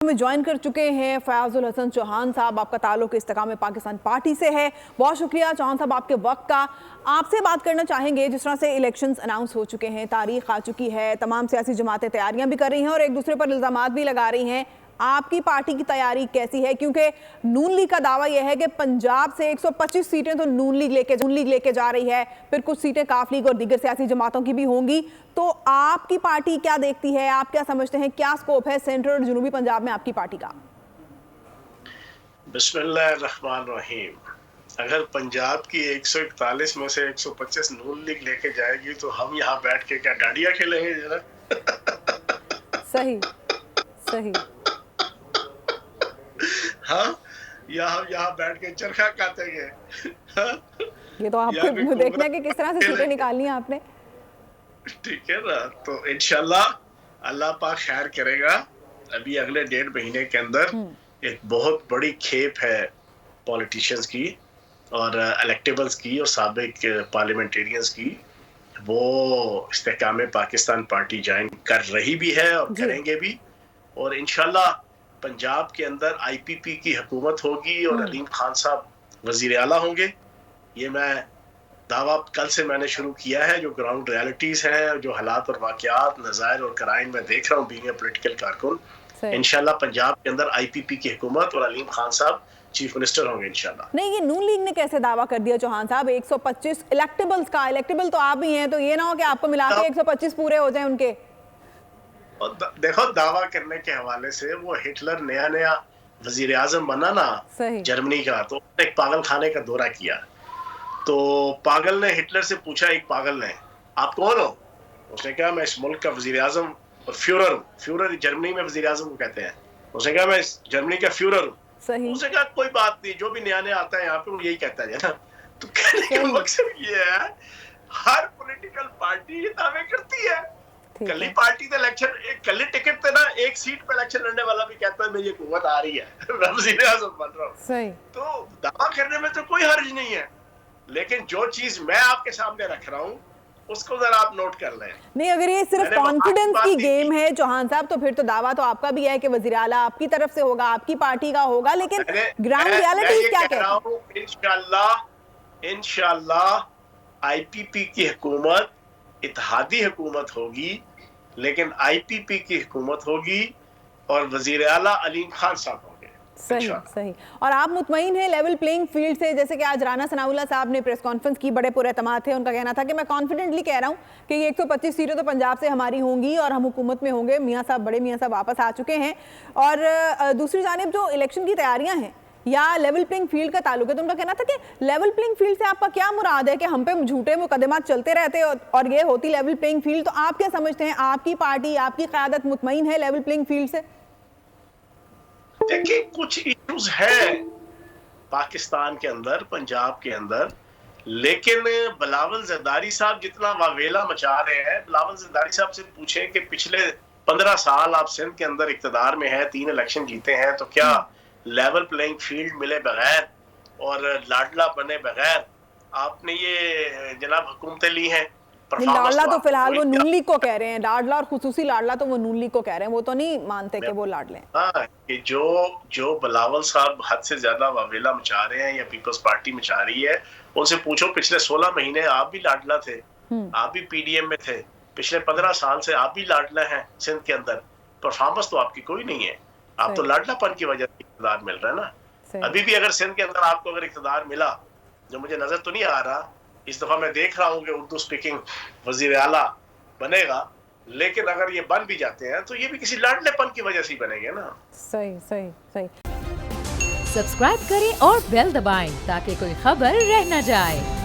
में ज्वाइन कर चुके हैं फयाजुल हसन चौहान साहब। आपका ताल्लुक इस्तेकाम पाकिस्तान पार्टी से है। बहुत शुक्रिया चौहान साहब आपके वक्त का। आपसे बात करना चाहेंगे, जिस तरह से इलेक्शंस अनाउंस हो चुके हैं, तारीख आ चुकी है, तमाम सियासी जमातें तैयारियां भी कर रही हैं और एक दूसरे पर इल्ज़ामात भी लगा रही हैं, आपकी पार्टी की तैयारी कैसी है? क्योंकि नून लीग का दावा यह है कि पंजाब से 125 सीटें तो नून लीग लेके जा रही है, फिर कुछ सीटें काफ लीग और दीगर सियासी जमातों की भी होंगी। तो आपकी पार्टी क्या देखती है, आप क्या समझते हैं, क्या स्कोप है सेंट्रल और जनूबी पंजाब में आपकी पार्टी का? बिस्मिल्लाहिर्रहमानिर्रहीम। अगर पंजाब की 141 में से 125 नून लीग लेके जाएगी तो हम यहाँ बैठ के क्या डांडिया खेलेंगे जरा? सही सही। हाँ, या हम यहाँ बैठ के चरखा काटेंगे? ये तो आपको देखना है कि किस तरह से सीटें निकालनी है आपने। ठीक है ना, तो इंशाल्लाह अल्लाह पाक खैर करेगा। अभी अगले 1.5 महीने के अंदर एक बहुत बड़ी खेप है पॉलिटिशियंस की और इलेक्टेबल्स की और साबिक पार्लियामेंटेरियंस की। वो इस्तेकाम पाकिस्तान पार्टी ज्वाइन कर रही भी है और करेंगे भी, और इंशाल्लाह पंजाब के अंदर IPP की हुकूमत होगी और अलीम खान साहब वजीर आला होंगे। ये मैं दावा कल से मैंने शुरू किया है। जो ग्राउंड रियलिटीज हैं, जो हालात और वाकयात, नज़ायर और कराइन में देख रहा हूँ बीइंग ए पॉलिटिकल कारकुन, इंशाल्लाह पंजाब के अंदर IPP की हुकूमत और अलीम खान साहब चीफ मिनिस्टर होंगे इंशाल्लाह। नहीं, ये नून लीग ने कैसे दावा कर दिया चौहान साहब 125 इलेक्टेबल्स का? इलेक्टेबल तो आप भी हैं, तो ये ना हो कि आपको मिला के 125 पूरे हो जाए उनके। देखो, दावा करने के हवाले से वो हिटलर नया वजीर आजम बना ना जर्मनी का, तो एक पागल खाने का दौरा किया। तो पागल ने हिटलर से पूछा, एक पागल ने, आप कौन हो? उसने कहा मैं इस मुल्क का वजीर आजम और फ्यूरर हूँ। फ्यूरर जर्मनी में वजीर आजम को कहते हैं। उसने कहा मैं इस जर्मनी का फ्यूरर हूँ। उसने कहा कोई बात नहीं, जो भी नया आता है यहाँ पे वो यही कहता है ना। तो कहने का मकसद ये है, हर पॉलिटिकल पार्टी ये दावे करती है। कली पार्टी तो इलेक्शन, कली टिकट पे ना एक सीट पे इलेक्शन लड़ने वाला भी कहता है मेरी हुकूमत आ रही है, मैं वज़ीर आज़म बन रहा हूं। तो दावा करने में तो कोई हर्ज नहीं है, लेकिन जो चीज मैं आपके सामने रख रहा हूं उसको जरा आप नोट कर लें। नहीं, अगर ये सिर्फ कॉन्फिडेंस की गेम है चौहान साहब, तो फिर तो दावा तो आपका भी है कि वज़ीर आला आपकी तरफ से होगा, आपकी पार्टी का होगा, लेकिन ग्राउंड रियलिटी क्या कह रहा हूं? इंशाल्लाह IPP की हुकूमत इत्तेहादी हुकूमत होगी, लेकिन IPP की हुकूमत होगी और वजीर आला अलीम खान साहब होंगे। सही सही। और आप मुतमईन हैं लेवल प्लेइंग फील्ड से? जैसे कि आज राना सनाउल्लाह साहब ने प्रेस कॉन्फ्रेंस की, बड़े पुरएतमाद थे, उनका कहना था कि मैं कॉन्फिडेंटली कह रहा हूं कि ये 125 सीटें तो पंजाब से हमारी होंगी और हम हुकूमत में होंगे। बड़े मियाँ साहब वापस आ चुके हैं। और दूसरी जानिब जो इलेक्शन की तैयारियां हैं या लेवल प्लेइंग फील्ड का ताल्लुक है, तो उनका कहना था कि लेवल प्लेइंग फील्ड से आपका क्या मुराद है कि हम पे झूठे मुकदमात चलते रहते और ये होती लेवल प्लेइंग फील्ड? तो आप क्या समझते हैं, आपकी पार्टी, आपकी क़यादत मुतमईन है लेवल प्लेइंग फील्ड से? देखिए, कुछ इश्यूज हैं पाकिस्तान के अंदर, पंजाब के अंदर, लेकिन बिलावल ज़रदारी साहब जितना वावेला मचा रहे हैं, बिलावल ज़रदारी साहब से पूछें कि पिछले 15 साल आप सिंध के अंदर इक़्तिदार में हैं, 3 इलेक्शन जीते हैं, तो क्या लेवल प्लेइंग फील्ड मिले बगैर और लाडला बने बगैर आपने ये जनाब हुकूमतें ली हैं? लाडला तो फिलहाल वो नून लीग को कह रहे हैं, लाडला और खुसूसी लाडला तो वो नून लीग को कह रहे हैं, वो तो नहीं मानते कि वो लाडले। हाँ, कि जो बिलावल साहब हद से ज्यादा वावेला मचा रहे हैं या पीपल्स पार्टी मचा रही है, उनसे पूछो पिछले 16 महीने आप भी लाडला थे, आप भी PDM में थे, पिछले 15 साल से आप भी लाडला हैं सिंध के अंदर, परफॉर्मेंस तो आपकी कोई नहीं है। आप तो लाडलापन की वजह से इक़्तिदार मिल रहा है ना। अभी भी अगर सिंध के अंदर आपको अगर इक़्तिदार मिला, जो मुझे नजर तो नहीं आ रहा, इस दफा मैं देख रहा हूँ कि उर्दू स्पीकिंग वजीर आला बनेगा, लेकिन अगर ये बन भी जाते हैं तो ये भी किसी लाडलेपन की वजह से ही बनेंगे ना। सही सही सही। सब्सक्राइब करें और बेल दबाएं ताकि कोई खबर रह न जाए।